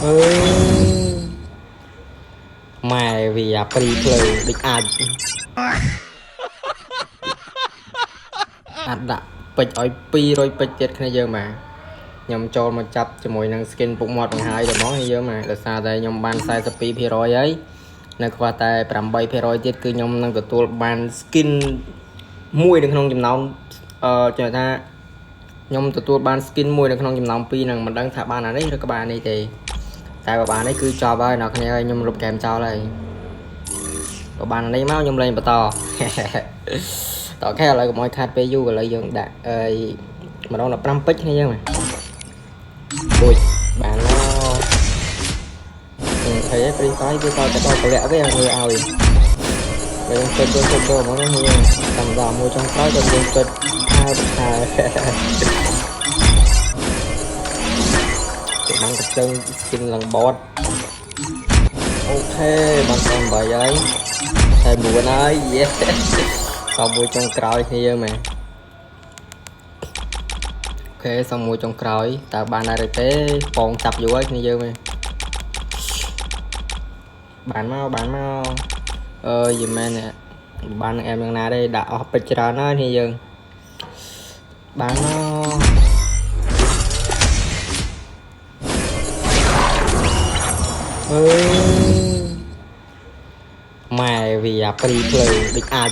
អឺម៉ែវាព្រីភ្លើងដូចអាចដាក់ពេជ្រឲ្យ200ពេជ្រទៀតគ្នាយើងមកខ្ញុំចូលមកចាប់ជាមួយនឹង skin ពុកមាត់បង្ហាយតែហ្មងយើងមកដោយសារតែខ្ញុំបាន42%ហើយនៅខ្វះតែ8%ទៀតគឺខ្ញុំនឹងទទួលបាន skin មួយនៅក្នុងចំណោមចង់ថាខ្ញុំទទួលបាន skin មួយនៅក្នុងចំណោម2ហ្នឹងមិនដឹងថាបានអានេះឬក៏បាននេះទេតែបើបាននេះគឺចប់ហើយអ្នកគ្នាហើយខ្ញុំលុបហ្គេមចោលហើយបើបានអានេះមកខ្ញុំលេងបន្តតអូខេឥឡូវកុំឲ្យខាត់ពេលយូរឥឡូវយើងដាក់ម្ដង15ពេជ្រគ្នាយើងមកអូយបានមកហើយព្រីហ្វាយវាក៏ទៅតម្លាក់វាមើលឲ្យបើយើងចុចមកហ្នឹងយើងតាមដល់មួយចុងក្រោយទៅយើងចុចហើយបានកំភ្លើង skin ឡើងបតអូខេបាន8ហើយហើយ4ហើយយេសំមួយចុងក្រោយគ្នាយើងមែនអូខេសំមួយចុងក្រោយតើបានដែរទេពងចាប់យូរហើយគ្នាយើងមែនបានមកយីមែនបាននឹងអែមយ៉ាងណាទេដាក់អស់ពេជ្រច្រើនហើយគ្នាយើងបានមកម៉ែវាព្រីភ្លើងដូចអាច